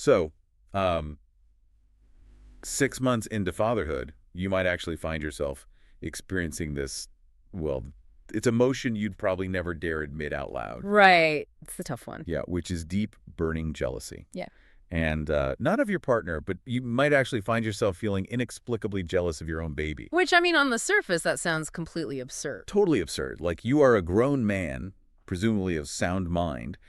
So, um, 6 months into fatherhood, you might actually find yourself experiencing this, well, it's emotion you'd probably never dare admit out loud. Right. It's the tough one. Yeah, which is deep, burning jealousy. Yeah. And not of your partner, but you might actually find yourself feeling inexplicably jealous of your own baby. Which, I mean, on the surface, that sounds completely absurd. Totally absurd. Like you are a grown man, presumably of sound mind,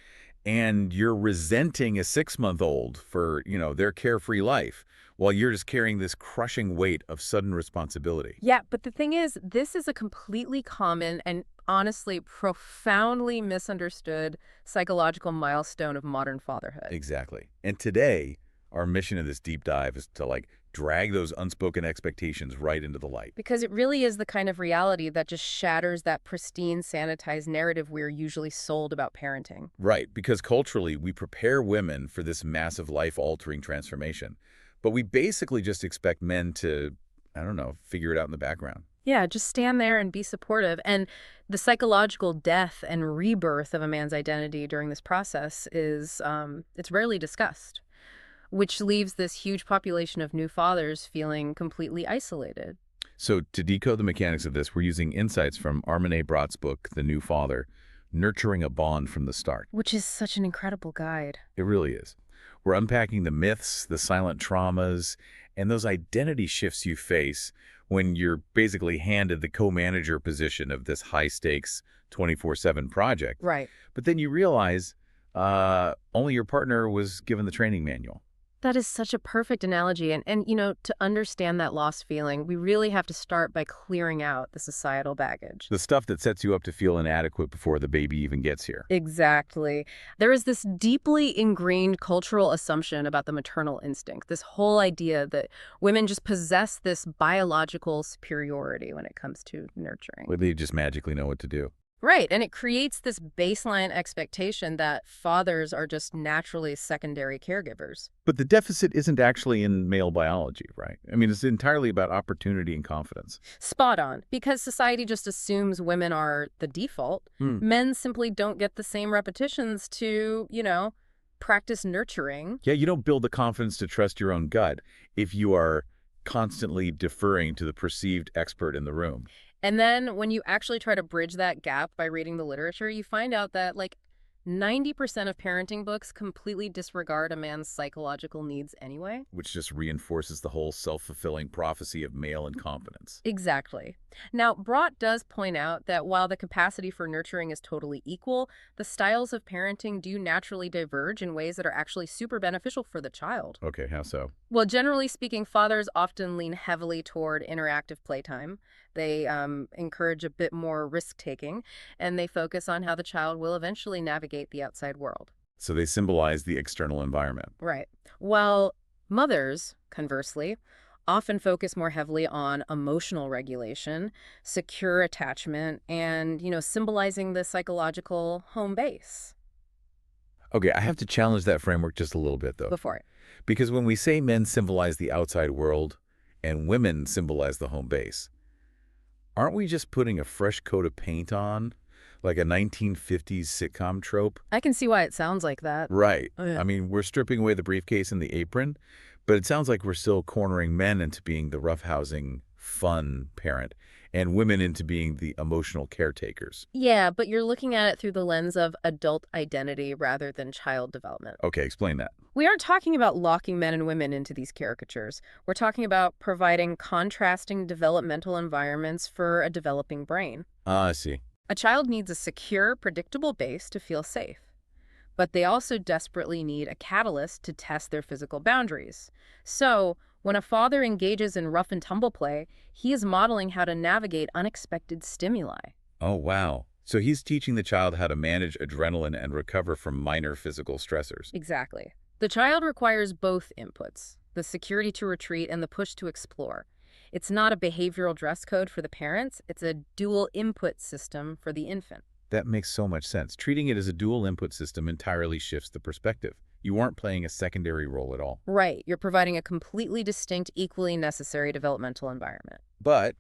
and you're resenting a 6-month-old for, their carefree life while you're just carrying this crushing weight of sudden responsibility. Yeah, but the thing is, this is a completely common and honestly profoundly misunderstood psychological milestone of modern fatherhood. Exactly. And today, our mission in this deep dive is to drag those unspoken expectations right into the light. Because it really is the kind of reality that just shatters that pristine, sanitized narrative we're usually sold about parenting. Right, because culturally, we prepare women for this massive life-altering transformation. But we basically just expect men to, I don't know, figure it out in the background. Yeah, just stand there and be supportive. And the psychological death and rebirth of a man's identity during this process is, it's rarely discussed, which leaves this huge population of new fathers feeling completely isolated. So to decode the mechanics of this, we're using insights from Armin A. Brott's book, The New Father, Nurturing a Bond from the Start. Which is such an incredible guide. It really is. We're unpacking the myths, the silent traumas, and those identity shifts you face when you're basically handed the co-manager position of this high-stakes 24/7 project. Right. But then you realize only your partner was given the training manual. That is such a perfect analogy. And to understand that lost feeling, we really have to start by clearing out the societal baggage. The stuff that sets you up to feel inadequate before the baby even gets here. Exactly. There is this deeply ingrained cultural assumption about the maternal instinct, this whole idea that women just possess this biological superiority when it comes to nurturing. Well, they just magically know what to do. Right, and it creates this baseline expectation that fathers are just naturally secondary caregivers. But the deficit isn't actually in male biology, right? I mean, it's entirely about opportunity and confidence. Spot on. Because society just assumes women are the default, men simply don't get the same repetitions to, practice nurturing. Yeah, you don't build the confidence to trust your own gut if you are constantly deferring to the perceived expert in the room. And then when you actually try to bridge that gap by reading the literature, you find out that 90% of parenting books completely disregard a man's psychological needs anyway. Which just reinforces the whole self-fulfilling prophecy of male incompetence. Exactly. Now, Brott does point out that while the capacity for nurturing is totally equal, the styles of parenting do naturally diverge in ways that are actually super beneficial for the child. Okay, how so? Well, generally speaking, fathers often lean heavily toward interactive playtime. They encourage a bit more risk-taking, and they focus on how the child will eventually navigate the outside world. So they symbolize the external environment. Right. While mothers, conversely, often focus more heavily on emotional regulation, secure attachment, and, symbolizing the psychological home base. Okay, I have to challenge that framework just a little bit, though. Before it. Because when we say men symbolize the outside world and women symbolize the home base, aren't we just putting a fresh coat of paint on, like a 1950s sitcom trope? I can see why it sounds like that. Right. Oh, yeah. I mean, we're stripping away the briefcase and the apron, but it sounds like we're still cornering men into being the roughhousing, fun parent, and women into being the emotional caretakers. Yeah, but you're looking at it through the lens of adult identity rather than child development. Okay, explain that. We aren't talking about locking men and women into these caricatures. We're talking about providing contrasting developmental environments for a developing brain. I see. A child needs a secure, predictable base to feel safe. But they also desperately need a catalyst to test their physical boundaries. So, when a father engages in rough and tumble play, he is modeling how to navigate unexpected stimuli. Oh, wow. So he's teaching the child how to manage adrenaline and recover from minor physical stressors. Exactly. The child requires both inputs, the security to retreat and the push to explore. It's not a behavioral dress code for the parents, it's a dual input system for the infant. That makes so much sense. Treating it as a dual input system entirely shifts the perspective. You aren't playing a secondary role at all. Right. You're providing a completely distinct, equally necessary developmental environment. But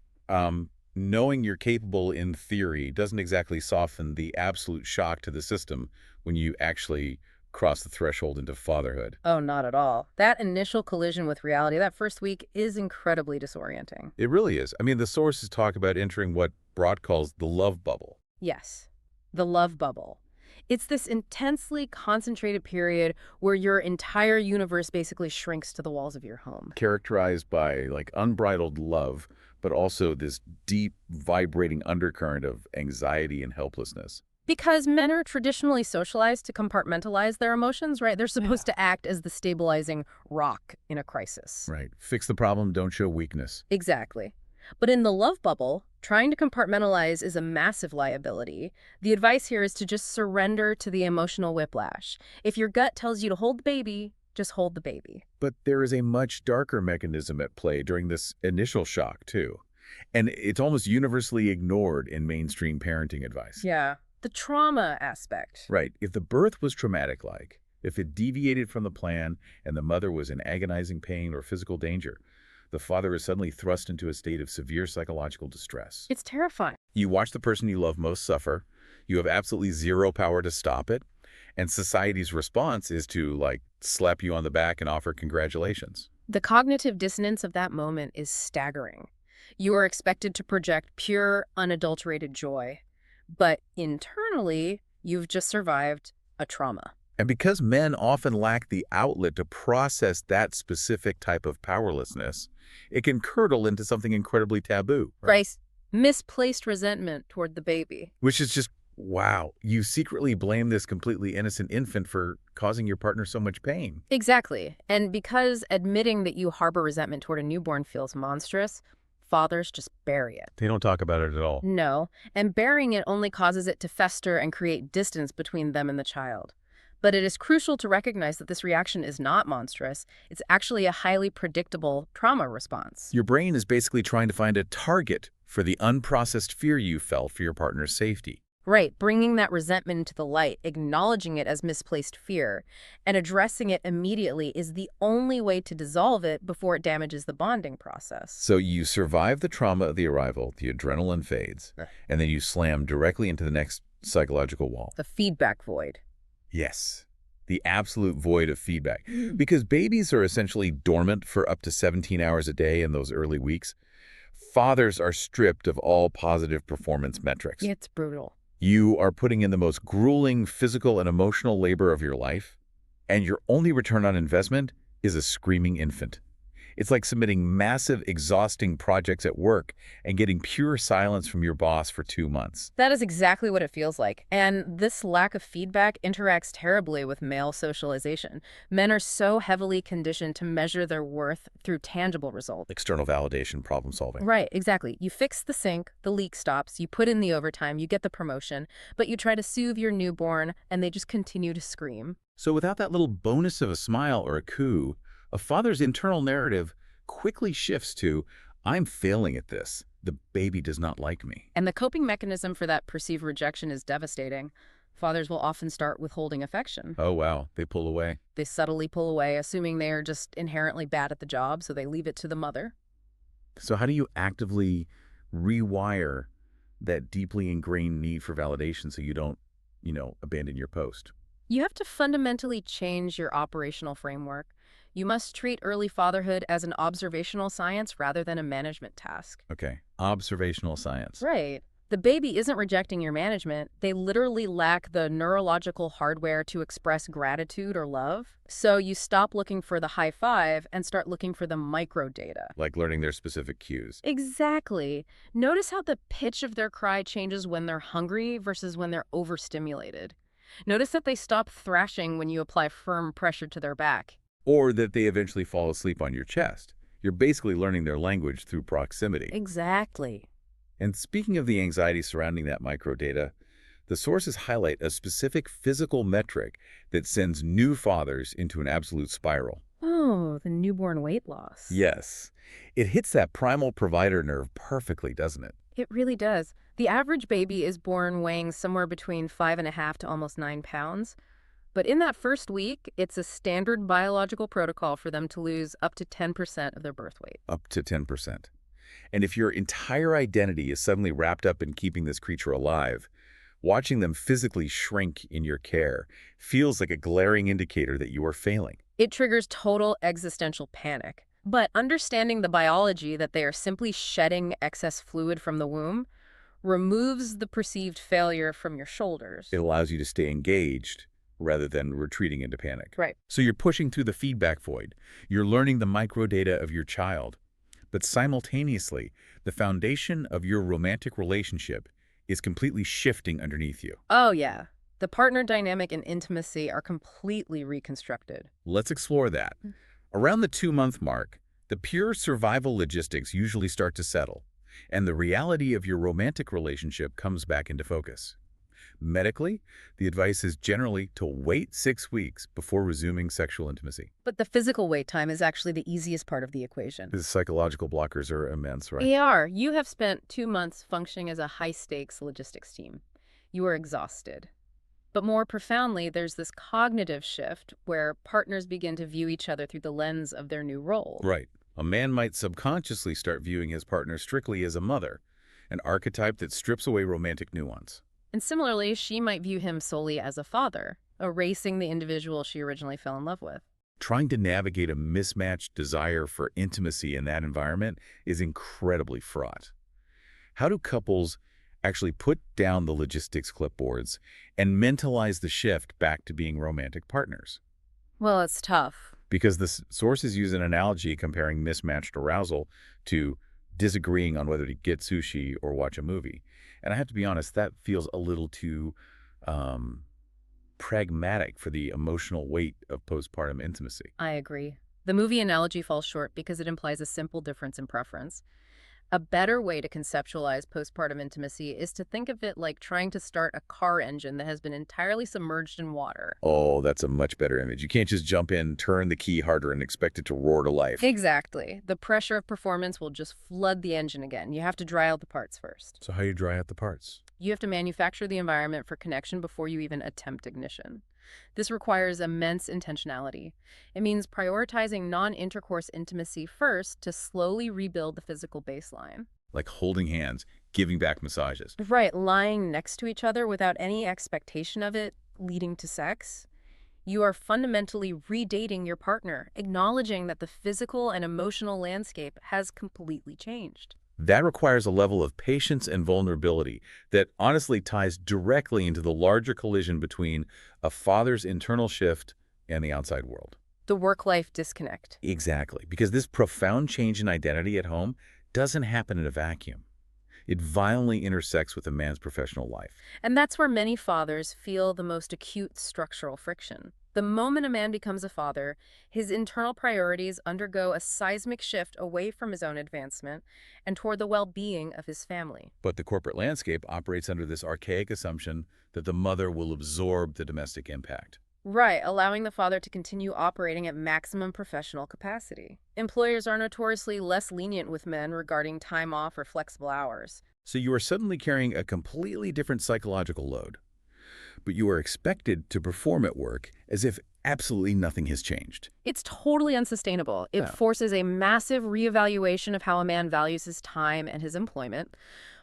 knowing you're capable in theory doesn't exactly soften the absolute shock to the system when you actually cross the threshold into fatherhood. Oh, not at all. That initial collision with reality, that first week, is incredibly disorienting. It really is. I mean, the sources talk about entering what Brott calls the love bubble. Yes, the love bubble. It's this intensely concentrated period where your entire universe basically shrinks to the walls of your home. Characterized by like unbridled love, but also this deep, vibrating undercurrent of anxiety and helplessness. Because men are traditionally socialized to compartmentalize their emotions, right? They're supposed to act as the stabilizing rock in a crisis. Right. Fix the problem, don't show weakness. Exactly. But in the love bubble, trying to compartmentalize is a massive liability. The advice here is to just surrender to the emotional whiplash. If your gut tells you to hold the baby, just hold the baby. But there is a much darker mechanism at play during this initial shock, too. And it's almost universally ignored in mainstream parenting advice. Yeah. The trauma aspect. Right. If the birth was traumatic-like, if it deviated from the plan and the mother was in agonizing pain or physical danger, the father is suddenly thrust into a state of severe psychological distress. It's terrifying. You watch the person you love most suffer, you have absolutely zero power to stop it, and society's response is to, like, slap you on the back and offer congratulations. The cognitive dissonance of that moment is staggering. You are expected to project pure, unadulterated joy. But internally, you've just survived a trauma. And because men often lack the outlet to process that specific type of powerlessness, it can curdle into something incredibly taboo. Right? Misplaced resentment toward the baby. Which is just, wow, you secretly blame this completely innocent infant for causing your partner so much pain. Exactly. And because admitting that you harbor resentment toward a newborn feels monstrous, fathers just bury it. They don't talk about it at all. No, and burying it only causes it to fester and create distance between them and the child. But it is crucial to recognize that this reaction is not monstrous. It's actually a highly predictable trauma response. Your brain is basically trying to find a target for the unprocessed fear you felt for your partner's safety. Right, bringing that resentment into the light, acknowledging it as misplaced fear, and addressing it immediately is the only way to dissolve it before it damages the bonding process. So you survive the trauma of the arrival, the adrenaline fades, and then you slam directly into the next psychological wall. The feedback void. Yes, the absolute void of feedback. Because babies are essentially dormant for up to 17 hours a day in those early weeks, fathers are stripped of all positive performance metrics. It's brutal. You are putting in the most grueling physical and emotional labor of your life, and your only return on investment is a screaming infant. It's like submitting massive, exhausting projects at work and getting pure silence from your boss for 2 months. That is exactly what it feels like. And this lack of feedback interacts terribly with male socialization. Men are so heavily conditioned to measure their worth through tangible results. External validation, problem solving. Right, exactly. You fix the sink, the leak stops, you put in the overtime, you get the promotion, but you try to soothe your newborn and they just continue to scream. So without that little bonus of a smile or a coo, a father's internal narrative quickly shifts to, I'm failing at this. The baby does not like me. And the coping mechanism for that perceived rejection is devastating. Fathers will often start withholding affection. Oh, wow. They pull away. They subtly pull away, assuming they are just inherently bad at the job, so they leave it to the mother. So how do you actively rewire that deeply ingrained need for validation so you don't, abandon your post? You have to fundamentally change your operational framework. You must treat early fatherhood as an observational science rather than a management task. Okay. Observational science. Right. The baby isn't rejecting your management. They literally lack the neurological hardware to express gratitude or love. So you stop looking for the high five and start looking for the micro data. Like learning their specific cues. Exactly. Notice how the pitch of their cry changes when they're hungry versus when they're overstimulated. Notice that they stop thrashing when you apply firm pressure to their back. Or that they eventually fall asleep on your chest. You're basically learning their language through proximity. Exactly. And speaking of the anxiety surrounding that microdata, the sources highlight a specific physical metric that sends new fathers into an absolute spiral. Oh, the newborn weight loss. Yes. It hits that primal provider nerve perfectly, doesn't it? It really does. The average baby is born weighing somewhere between 5.5 to almost 9 pounds. But in that first week, it's a standard biological protocol for them to lose up to 10% of their birth weight. Up to 10%. And if your entire identity is suddenly wrapped up in keeping this creature alive, Watching them physically shrink in your care feels like a glaring indicator that you are failing. It triggers total existential panic. But understanding the biology that they are simply shedding excess fluid from the womb removes the perceived failure from your It shoulders. allows you to stay engaged rather than retreating into panic. Right. So you're pushing through the feedback void. You're learning the microdata of your child. But simultaneously, the foundation of your romantic relationship is completely shifting underneath you. Oh, yeah. The partner dynamic and intimacy are completely reconstructed. Let's explore that. Around the 2-month mark, the pure survival logistics usually start to settle, and the reality of your romantic relationship comes back into focus. Medically, the advice is generally to wait 6 weeks before resuming sexual intimacy. But the physical wait time is actually the easiest part of the equation. The psychological blockers are immense, right? AR, you have spent 2 months functioning as a high-stakes logistics team. You are exhausted. But more profoundly, there's this cognitive shift where partners begin to view each other through the lens of their new role. Right. A man might subconsciously start viewing his partner strictly as a mother, an archetype that strips away romantic nuance. And similarly, she might view him solely as a father, erasing the individual she originally fell in love with. Trying to navigate a mismatched desire for intimacy in that environment is incredibly fraught. How do couples actually put down the logistics clipboards and mentalize the shift back to being romantic partners? Well, it's tough. Because the sources use an analogy comparing mismatched arousal to disagreeing on whether to get sushi or watch a movie. And I have to be honest, that feels a little too pragmatic for the emotional weight of postpartum intimacy. I agree. The movie analogy falls short because it implies a simple difference in preference. A better way to conceptualize postpartum intimacy is to think of it like trying to start a car engine that has been entirely submerged in water. Oh, that's a much better image. You can't just jump in, turn the key harder, and expect it to roar to life. Exactly. The pressure of performance will just flood the engine again. You have to dry out the parts first. So how do you dry out the parts? You have to manufacture the environment for connection before you even attempt ignition. This requires immense intentionality. It means prioritizing non-intercourse intimacy first to slowly rebuild the physical baseline. Like holding hands, giving back massages. Right, lying next to each other without any expectation of it leading to sex. You are fundamentally redating your partner, acknowledging that the physical and emotional landscape has completely changed. That requires a level of patience and vulnerability that honestly ties directly into the larger collision between a father's internal shift and the outside world. The work-life disconnect. Exactly, because this profound change in identity at home doesn't happen in a vacuum. It violently intersects with a man's professional life. And that's where many fathers feel the most acute structural friction. The moment a man becomes a father, his internal priorities undergo a seismic shift away from his own advancement and toward the well-being of his family. But the corporate landscape operates under this archaic assumption that the mother will absorb the domestic impact. Right, allowing the father to continue operating at maximum professional capacity. Employers are notoriously less lenient with men regarding time off or flexible hours. So you are suddenly carrying a completely different psychological load. But you are expected to perform at work as if absolutely nothing has changed. It's totally unsustainable. It Yeah. forces a massive reevaluation of how a man values his time and his employment.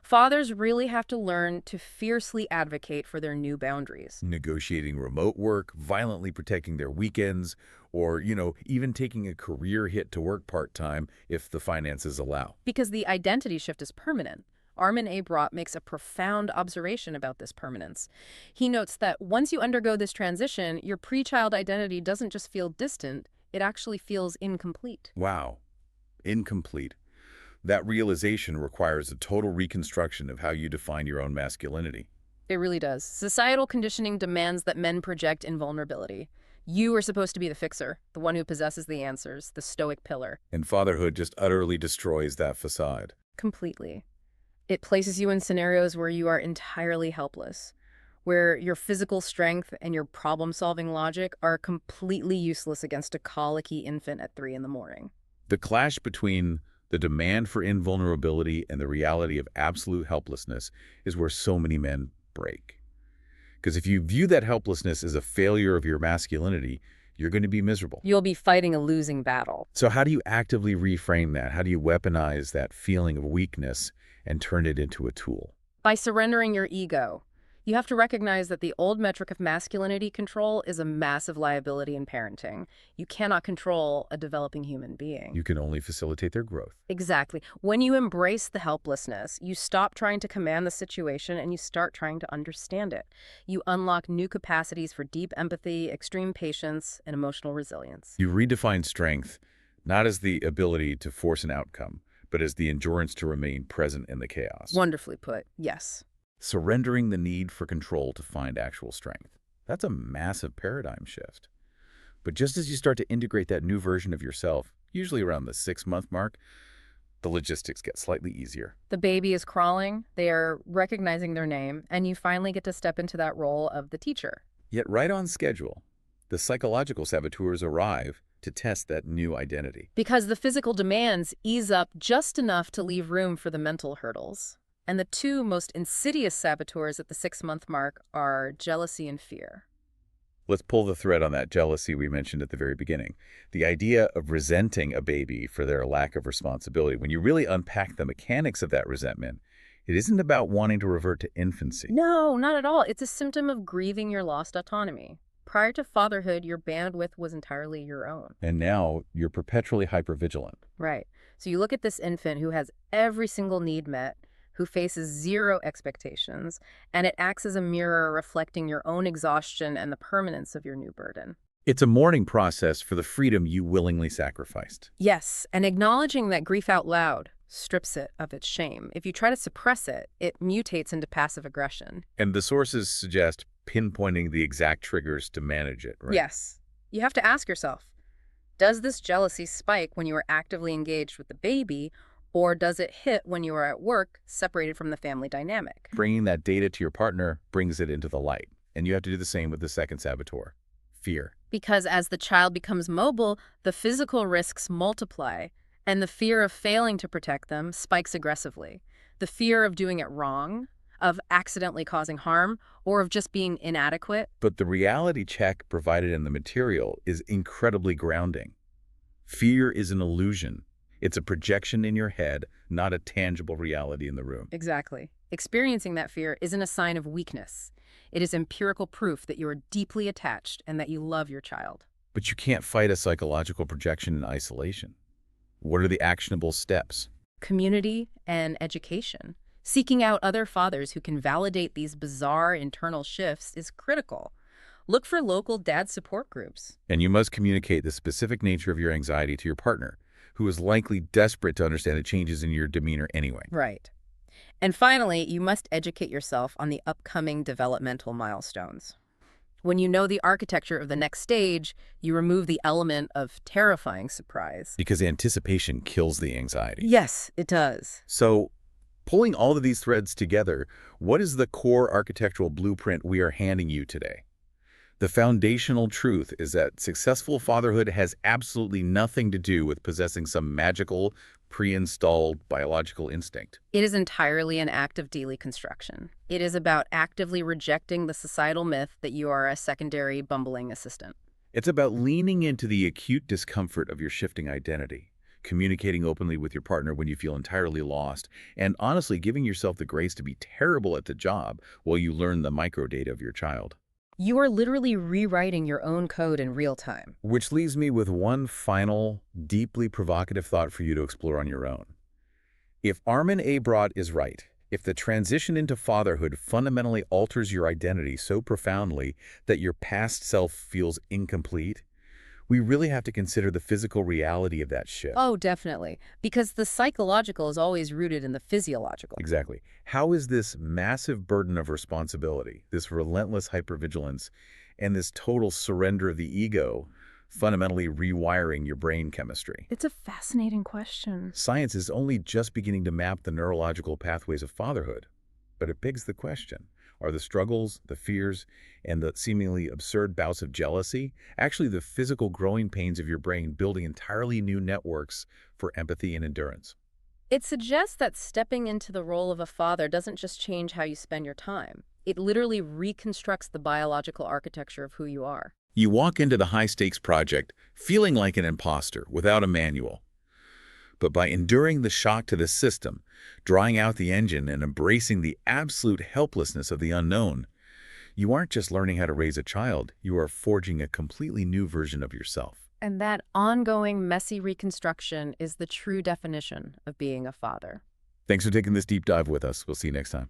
Fathers really have to learn to fiercely advocate for their new boundaries. Negotiating remote work, violently protecting their weekends, or, even taking a career hit to work part-time if the finances allow. Because the identity shift is permanent. Armin A. Brott makes a profound observation about this permanence. He notes that once you undergo this transition, your pre-child identity doesn't just feel distant, it actually feels incomplete. Wow. Incomplete. That realization requires a total reconstruction of how you define your own masculinity. It really does. Societal conditioning demands that men project invulnerability. You are supposed to be the fixer, the one who possesses the answers, the stoic pillar. And fatherhood just utterly destroys that facade. Completely. It places you in scenarios where you are entirely helpless, where your physical strength and your problem-solving logic are completely useless against a colicky infant at 3 in the morning. The clash between the demand for invulnerability and the reality of absolute helplessness is where so many men break. Because if you view that helplessness as a failure of your masculinity, you're going to be miserable. You'll be fighting a losing battle. So how do you actively reframe that? How do you weaponize that feeling of weakness and turn it into a tool? By surrendering your ego. You have to recognize that the old metric of masculinity control is a massive liability in parenting. You cannot control a developing human being. You can only facilitate their growth. Exactly. When you embrace the helplessness, you stop trying to command the situation and you start trying to understand it. You unlock new capacities for deep empathy, extreme patience, and emotional resilience. You redefine strength, not as the ability to force an outcome, but as the endurance to remain present in the chaos. Wonderfully put. Yes. Surrendering the need for control to find actual strength. That's a massive paradigm shift. But just as you start to integrate that new version of yourself, usually around the 6-month mark, the logistics get slightly easier. The baby is crawling, they are recognizing their name, and you finally get to step into that role of the teacher. Yet right on schedule, the psychological saboteurs arrive to test that new identity. Because the physical demands ease up just enough to leave room for the mental hurdles. And the two most insidious saboteurs at the 6-month mark are jealousy and fear. Let's pull the thread on that jealousy we mentioned at the very beginning. The idea of resenting a baby for their lack of responsibility. When you really unpack the mechanics of that resentment, it isn't about wanting to revert to infancy. No, not at all. It's a symptom of grieving your lost autonomy. Prior to fatherhood, your bandwidth was entirely your own. And now you're perpetually hypervigilant. Right. So you look at this infant who has every single need met, who faces zero expectations, and it acts as a mirror reflecting your own exhaustion and the permanence of your new burden. It's a mourning process for the freedom you willingly sacrificed. Yes, and acknowledging that grief out loud strips it of its shame. If you try to suppress it, it mutates into passive aggression. And the sources suggest pinpointing the exact triggers to manage it, right? Yes. You have to ask yourself, does this jealousy spike when you are actively engaged with the baby, or does it hit when you are at work, separated from the family dynamic? Bringing that data to your partner brings it into the light. And you have to do the same with the second saboteur, fear. Because as the child becomes mobile, the physical risks multiply, and the fear of failing to protect them spikes aggressively. The fear of doing it wrong, of accidentally causing harm, or of just being inadequate. But the reality check provided in the material is incredibly grounding. Fear is an illusion. It's a projection in your head, not a tangible reality in the room. Exactly. Experiencing that fear isn't a sign of weakness. It is empirical proof that you are deeply attached and that you love your child. But you can't fight a psychological projection in isolation. What are the actionable steps? Community and education. Seeking out other fathers who can validate these bizarre internal shifts is critical. Look for local dad support groups. And you must communicate the specific nature of your anxiety to your partner, who is likely desperate to understand the changes in your demeanor anyway. Right. And finally, you must educate yourself on the upcoming developmental milestones. When you know the architecture of the next stage, you remove the element of terrifying surprise. Because anticipation kills the anxiety. Yes, it does. So, pulling all of these threads together, what is the core architectural blueprint we are handing you today? The foundational truth is that successful fatherhood has absolutely nothing to do with possessing some magical, pre-installed biological instinct. It is entirely an act of deconstruction. It is about actively rejecting the societal myth that you are a secondary, bumbling assistant. It's about leaning into the acute discomfort of your shifting identity, communicating openly with your partner when you feel entirely lost, and honestly giving yourself the grace to be terrible at the job while you learn the microdata of your child. You are literally rewriting your own code in real time. Which leaves me with one final, deeply provocative thought for you to explore on your own. If Armin A. Brott is right, if the transition into fatherhood fundamentally alters your identity so profoundly that your past self feels incomplete, we really have to consider the physical reality of that shift. Oh, definitely. Because the psychological is always rooted in the physiological. Exactly. How is this massive burden of responsibility, this relentless hypervigilance, and this total surrender of the ego fundamentally rewiring your brain chemistry? It's a fascinating question. Science is only just beginning to map the neurological pathways of fatherhood, but it begs the question. Are the struggles, the fears, and the seemingly absurd bouts of jealousy actually the physical growing pains of your brain building entirely new networks for empathy and endurance? It suggests that stepping into the role of a father doesn't just change how you spend your time. It literally reconstructs the biological architecture of who you are. You walk into the high-stakes project feeling like an imposter without a manual. But by enduring the shock to the system, drawing out the engine, and embracing the absolute helplessness of the unknown, You aren't just learning how to raise a child, you are forging a completely new version of yourself. And that ongoing, messy reconstruction is the true definition of being a father. Thanks for taking this deep dive with us. We'll see you next time.